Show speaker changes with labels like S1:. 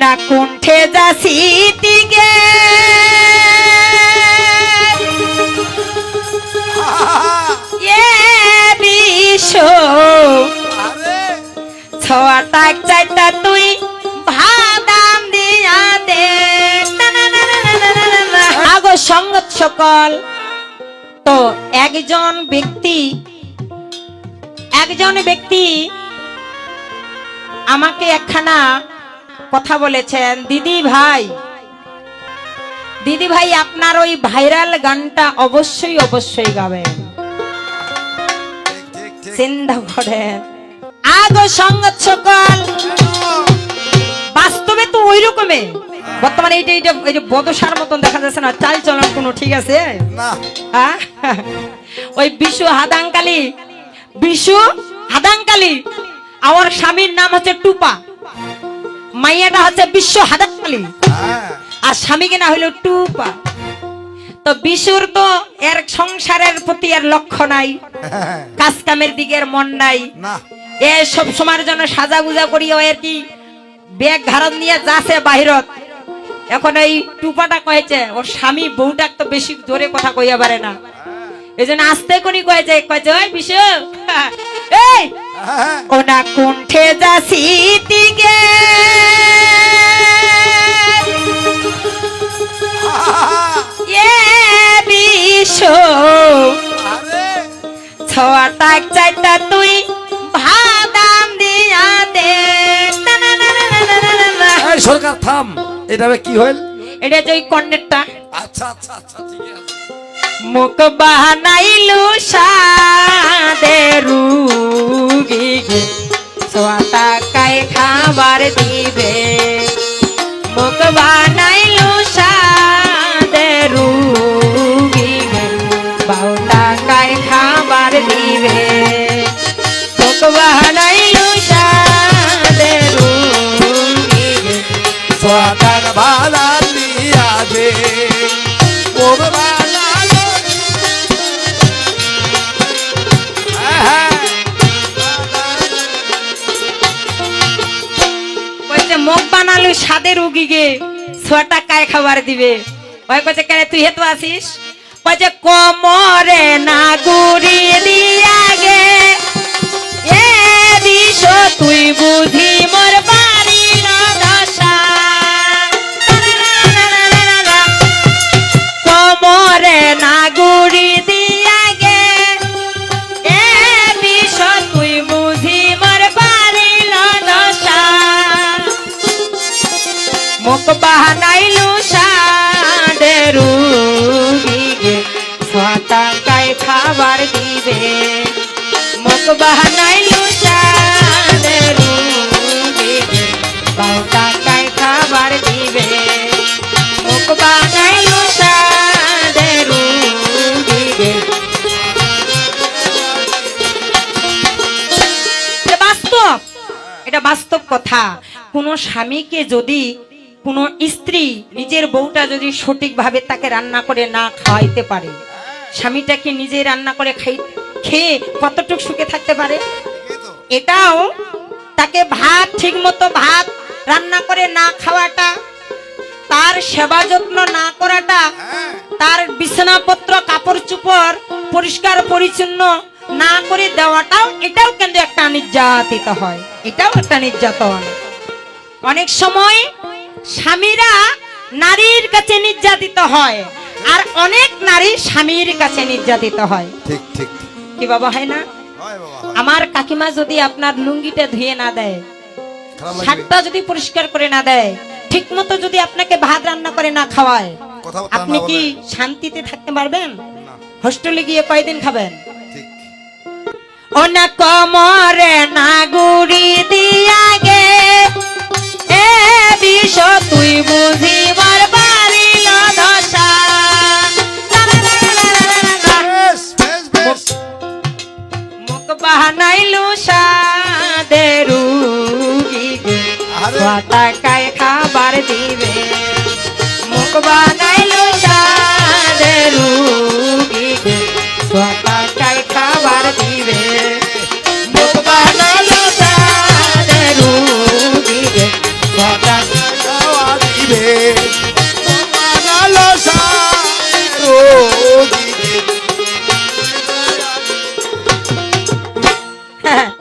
S1: ওনা কুণ্ঠে যাসি দিকে এ বিশ্ব ছয়া টাক চাইতা তুই ভাদাম দিয়া দে আগো সঙ্গত সকল। তো একজন ব্যক্তি আমাকে একখানা কথা বলেছেন, দিদি ভাই আপনার ওই ভাইরাল গানটা অবশ্যই গাবেন। চিন্তা করেন আগো সঙ্গত সকল, বাস্তবে তো ওই রকমই বর্তমানে এই যে বদসার মতন দেখা যাচ্ছে না, চাল চলন কোনো ঠিক আছে না। ওই বিশু হাদাঙ্কালি আমার স্বামীর নাম হচ্ছে টুপা, মাইয়াটা হচ্ছে বিশ্ব হাদাঙ্কালি, আর স্বামীকে না হইলো টুপা। তো বিশুর তো এর সংসারের প্রতি আর লক্ষ্য নাই, কাজ কামের দিকের মন নাই, এ সব সময়ের জন্য সাজা গুজা করিও আর কি ব্যাগ ঘাড়ত নিয়ে যাচ্ছে বাহিরত। এখন এই টুপাটা কয়েছে ওর স্বামী বউটা তো বেশি জোরে কথা কইয়া পারে না, এই জন্য আস্তে করে কয়েছে ওই বিশু এই ওনা কুণ্ঠে যাসি দিকে এ বিশ্ব ছয়া টাক চাইতা তুই ভাদাম দিয়া দে।
S2: সরকার থাম, এটা কি হইল?
S1: এটা যে কর্নেরটা।
S2: আচ্ছা ঠিক আছে।
S1: মুখ বানাইলু সাদে রুগী ছয়া টাকায় খাবার দিবে, মুখ বানাইলু সাদে রুগী 12 টাকায় খাবার দিবে, মুখ বানাইলু সাদে রুগী
S2: ছয়া টাকা ভাড়া দিয়া দে।
S1: মুখ বানালু সাদে রুগীকে 6 টাকায় খাবার দিবে। ওই কইছে কেন তুই হেতু আসিস? কইছে কোমরে না গুড়ি দিয়া গে এ বিশ তুই বুঝি মোর বাড়ি না দশা, কোমরে না গুড়ি দিয়া গে এ বিশ তুই বুঝি মোর বাড়ি না দশা, মুখ বানাইলু সাদে রুগীকে 6 টাকায় খাবার দিবে, মুখ বানাইলু সাদে রুগীকে 12 টাকায় খাবার দিবে, মুখ বানাইলু সাদে রুগীকে। এটা বাস্তব কথা। কোন স্বামীকে যদি কোন স্ত্রী নিজের বউটা যদি সঠিকভাবে তাকে রান্না করে না খাওয়াইতে পারে, স্বামীটাকে নিজে রান্না করে খেয়ে কতটুকু সুখে থাকতে পারে? এটাও তাকে ঠিক মতো ভাত রান্না করে না খাওয়াটা, তার সেবা যত্ন না করাটা, তার বিছানাপত্র কাপড় চোপড় পরিষ্কার পরিচ্ছন্ন না করে দেওয়াটাও, এটাও কিন্তু একটা নির্যাতিত হয়, এটাও একটা নির্যাতন। অনেক সময় স্বামীরা নারীর কাছে নির্যাতিত হয়, আর অনেক নারী স্বামীর কাছে নির্যাতিত হয়।
S2: ঠিক
S1: কি বাবা হয় না? আমার কাকিমা যদি আপনার লুঙ্গিটা ধুয়ে না দেয়, শার্টটা যদি পরিষ্কার করে না দেয়, ঠিক মতো যদি আপনাকে ভাত রান্না করে না খাওয়ায়, আপনি কি শান্তিতে থাকতে পারবেন? হোস্টেলে গিয়ে কয়দিন খাবেন? ওনা কোমরে না গুড়ি দিয়া গে এ বিশ তুই বুঝি মোর বাড়ি না দশা, মুখ বানাইলু সাদে রুগীকে 6 টাকায় খাবার দিবে, মুখ বানাইলু সাদে রুগীকে 6 টাকায় খাবার দিবে, মুখ বানাইলু সাদে রুগীকে 6 টাকায়
S2: রে